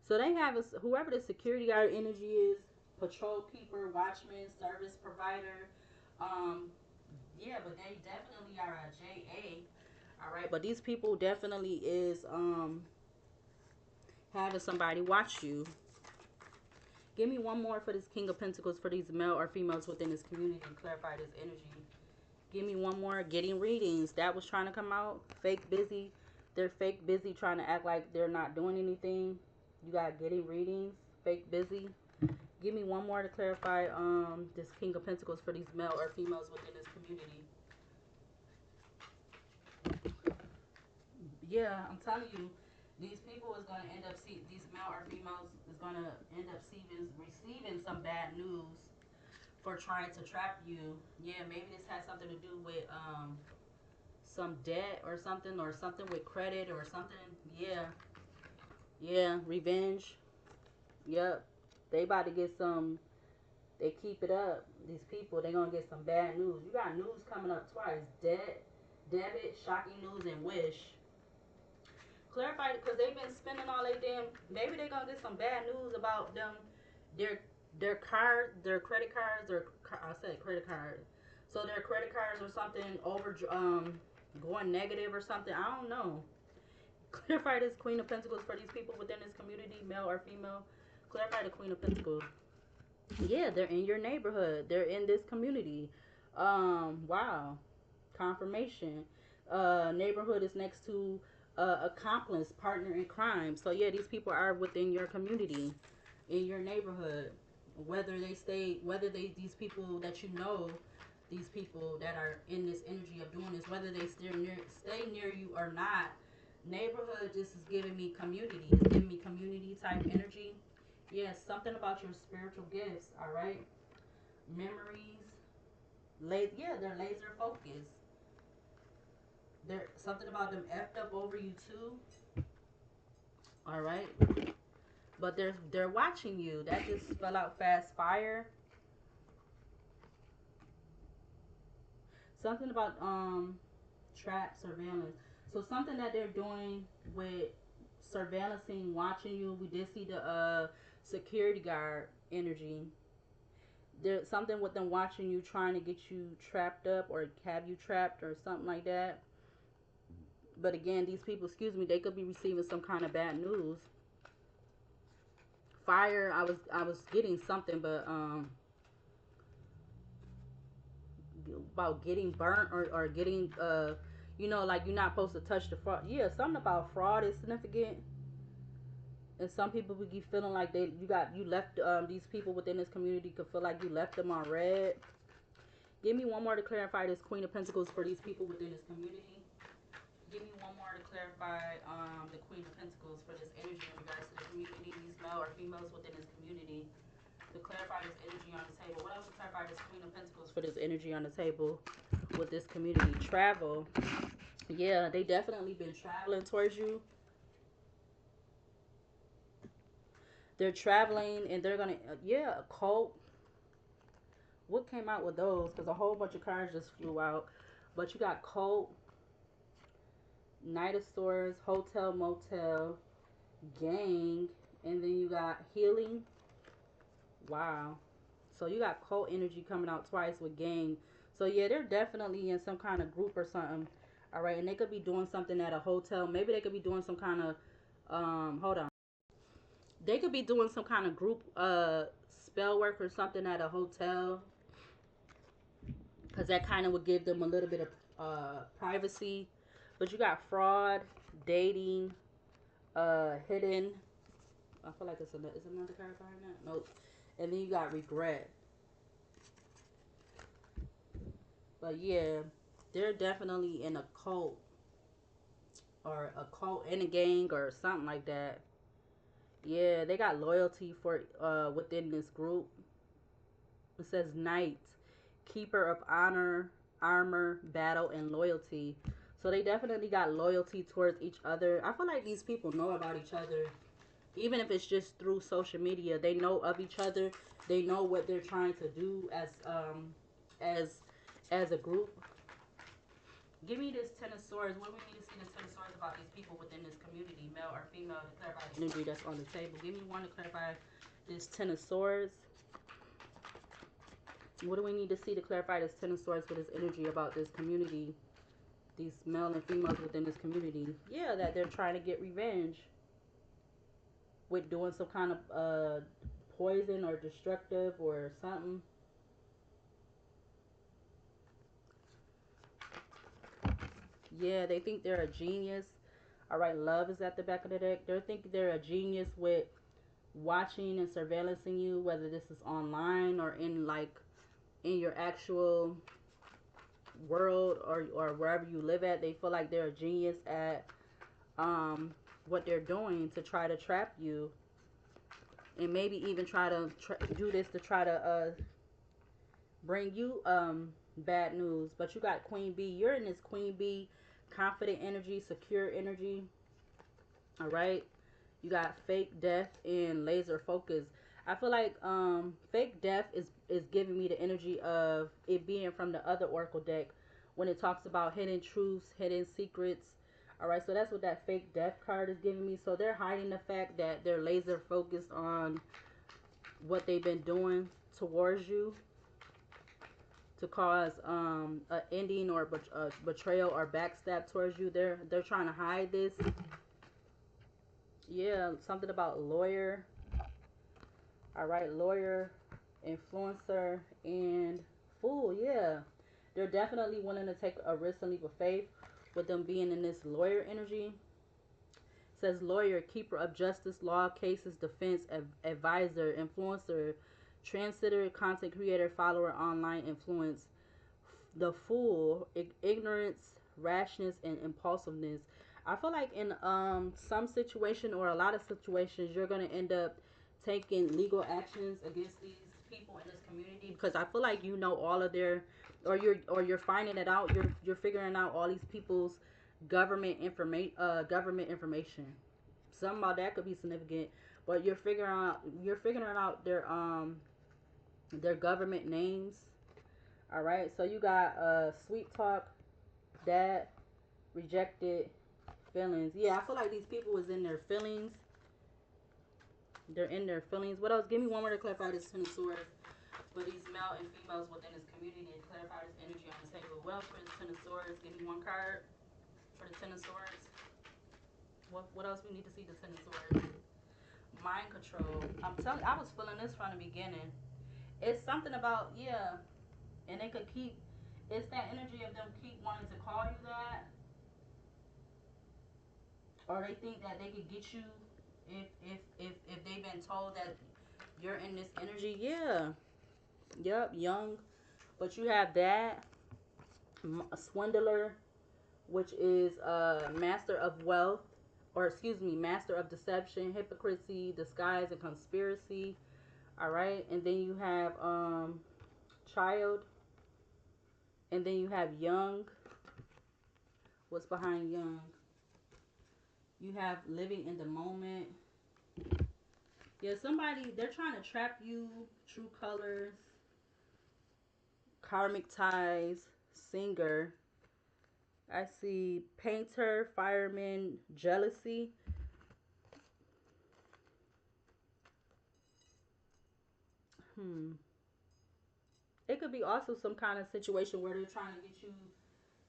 So they have whoever the security guard energy is, patrol keeper, watchman, service provider. Um, yeah, but they definitely are a JA. All right, but these people definitely is having somebody watch you. Give me one more for this King of Pentacles for these male or females within this community and clarify this energy. Give me one more. Getting readings. That was trying to come out. Fake busy. They're fake busy trying to act like they're not doing anything. You got getting readings. Fake busy. Give me one more to clarify this King of Pentacles for these male or females within this community. Yeah, I'm telling you, these people is gonna end up these male or females is gonna end up receiving some bad news for trying to trap you. Yeah, maybe this has something to do with some debt or something with credit or something. Yeah, yeah, revenge. Yep, they about to get some. They keep it up. These people, they gonna get some bad news. You got news coming up twice: debt, debit, shocking news, and wish. Clarify because they've been spending all they damn. Maybe they gonna get some bad news about them, their their card, their credit cards, or I said credit cards. So their credit cards or something over going negative or something. I don't know. Clarify this Queen of Pentacles for these people within this community, male or female. Clarify the Queen of Pentacles. Yeah, they're in your neighborhood. They're in this community. Wow. Confirmation. Neighborhood is next to accomplice, partner in crime. So yeah, these people are within your community, in your neighborhood. These people that you know, these people that are in this energy of doing this, whether they stay near you or not. Neighborhood just is giving me community. It's giving me community type energy. Yes, something about your spiritual gifts. All right, memories. Yeah, they're laser focused. There's something about them effed up over you too. All right, but they're watching you. That just spell out fast fire. Something about trap surveillance. So something that they're doing with surveillancing, watching you. We did see the security guard energy. There's something with them watching you, trying to get you trapped up or have you trapped or something like that. But again, these people, excuse me, they could be receiving some kind of bad news. Fire, I was getting something, but about getting burnt or getting like you're not supposed to touch the fraud. Yeah, something about fraud is significant. And some people would be feeling like you left these people within this community could feel like you left them on red. Give me one more to clarify this Queen of Pentacles for these people within this community. Give me one more to clarify the Queen of Pentacles for this energy in regards to the community, these male or females within this community. To clarify this energy on the table. What else to clarify this Queen of Pentacles for this energy on the table with this community? Travel. Yeah, they definitely been traveling towards you. They're traveling and they're gonna a cult. What came out with those? Because a whole bunch of cards just flew out. But you got cult, Knight of Swords, hotel, motel, gang, and then you got healing. Wow. So you got cult energy coming out twice with gang. So yeah, they're definitely in some kind of group or something. All right, and they could be doing something at a hotel. Maybe they could be doing some kind of hold on. They could be doing some kind of group spell work or something at a hotel, cuz that kind of would give them a little bit of privacy. But you got fraud, dating, hidden. I feel like is another card behind that? Nope. And then you got regret. But yeah, they're definitely in a cult or a cult in a gang or something like that. Yeah, they got loyalty for within this group. It says knight, keeper of honor, armor, battle, and loyalty. So they definitely got loyalty towards each other. I feel like these people know about each other, even if it's just through social media. They know of each other. They know what they're trying to do as as a group. Give me this Ten of Swords. What do we need to see the Ten of Swords about these people within this community, male or female, to clarify the energy that's on the table. Give me one to clarify this Ten of Swords. What do we need to see to clarify this Ten of Swords for this energy about this community, these male and females within this community? Yeah, that they're trying to get revenge with doing some kind of poison or destructive or something. Yeah, they think they're a genius. All right, love is at the back of the deck. They think they're a genius with watching and surveillancing you, whether this is online or in like in your actual world, or wherever you live at. They feel like they're a genius at um what they're doing to try to trap you, and maybe even try to do this to try to bring you bad news. But you got Queen B. You're in this Queen B confident energy, secure energy. All right. You got fake death and laser focus. I feel like fake death is giving me the energy of it being from the other oracle deck when it talks about hidden truths, hidden secrets. All right, so that's what that fake death card is giving me. So they're hiding the fact that they're laser focused on what they've been doing towards you to cause a ending or a betrayal or backstab towards you. They're trying to hide this. Yeah, something about lawyer. All right, lawyer, influencer, and fool. Yeah, they're definitely willing to take a risk and leap of faith with them being in this lawyer energy. Says lawyer, keeper of justice, law cases, defense, advisor, influencer, transitor, content creator, follower, online influence. The fool, ignorance, rashness, and impulsiveness. I feel like in some situation or a lot of situations, you're gonna end up taking legal actions against these people in this community, because I feel like you know all of their, or you're finding it out. You're figuring out all these people's government information. Something about that could be significant, but you're figuring out their government names. All right, so you got sweet talk, dad, rejected, feelings. Yeah, I feel like these people was in their feelings. They're in their feelings. What else? Give me one more to clarify this Ten of Swords for these male and females within this community, and clarify this energy on the table of wealth for this Ten of Swords. Give me one card for the Ten of Swords. What else we need to see the Ten of Swords? Mind control. I'm telling you, I was feeling this from the beginning. It's something about, yeah, and they could keep, it's that energy of them keep wanting to call you that, or they think that they could get you if they've been told that you're in this energy. Yeah, yep, young, but you have that a swindler, which is master of wealth, or excuse me, master of deception, hypocrisy, disguise, and conspiracy. All right, and then you have child, and then you have young. What's behind young? You have living in the moment. Yeah, somebody, they're trying to trap you. True colors, karmic ties, singer. I see painter, fireman, jealousy. Hmm. It could be also some kind of situation where they're trying to get you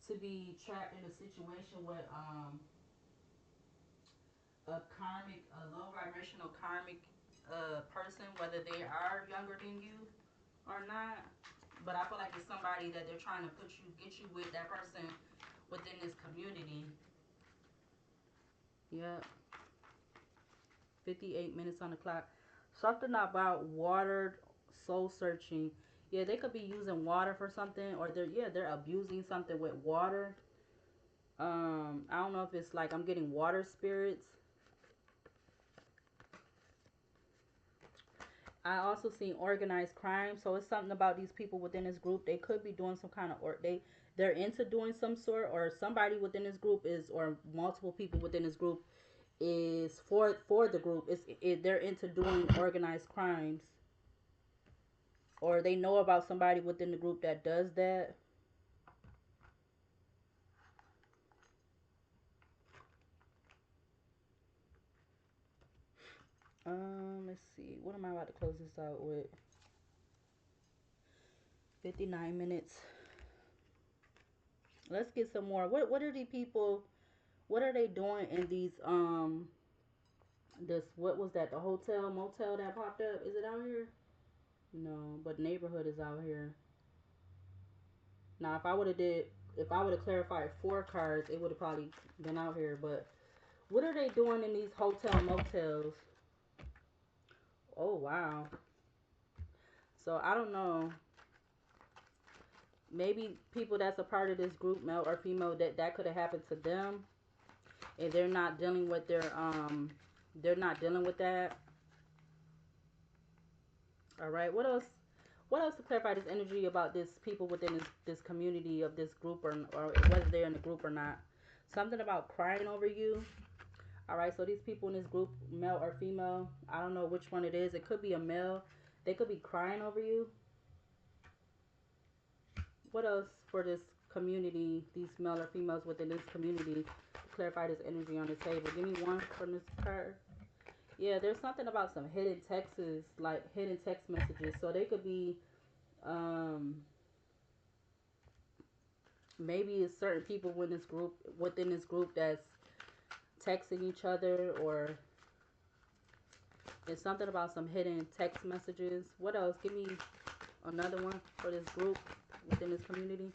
to be trapped in a situation with a low vibrational karmic person, whether they are younger than you or not. But I feel like it's somebody that they're trying to get you with that person within this community. Yep. 58 minutes on the clock. Something about watered soul searching. Yeah, they could be using water for something, or they're abusing something with water. I don't know if it's like I'm getting water spirits. I also seen organized crime, so it's something about these people within this group. They could be doing some kind of, or they're into doing some sort, or somebody within this group is, or multiple people within this group is for the group. They're into doing organized crimes, or they know about somebody within the group that does that. Let's see. What am I about to close this out with? 59 minutes. Let's get some more. What are these people? What are they doing in these this, what was that? The hotel motel that popped up? Is it out here? No, but neighborhood is out here. Now, if I would have clarified 4 cards, it would have probably been out here. But what are they doing in these hotel motels? Oh, wow. So I don't know. Maybe people that's a part of this group, male or female, that could have happened to them, and they're not dealing with that. All right. What else? What else to clarify this energy about this people within this community of this group, or whether they're in the group or not? Something about crying over you. All right. So these people in this group, male or female, I don't know which one it is. It could be a male. They could be crying over you. What else for this community? These male or females within this community to clarify this energy on the table. Give me one from this card. Yeah, there's something about some hidden texts, like hidden text messages. So they could be um maybe it's certain people within this group that's texting each other, or it's something about some hidden text messages. What else? Give me another one for this group within this community.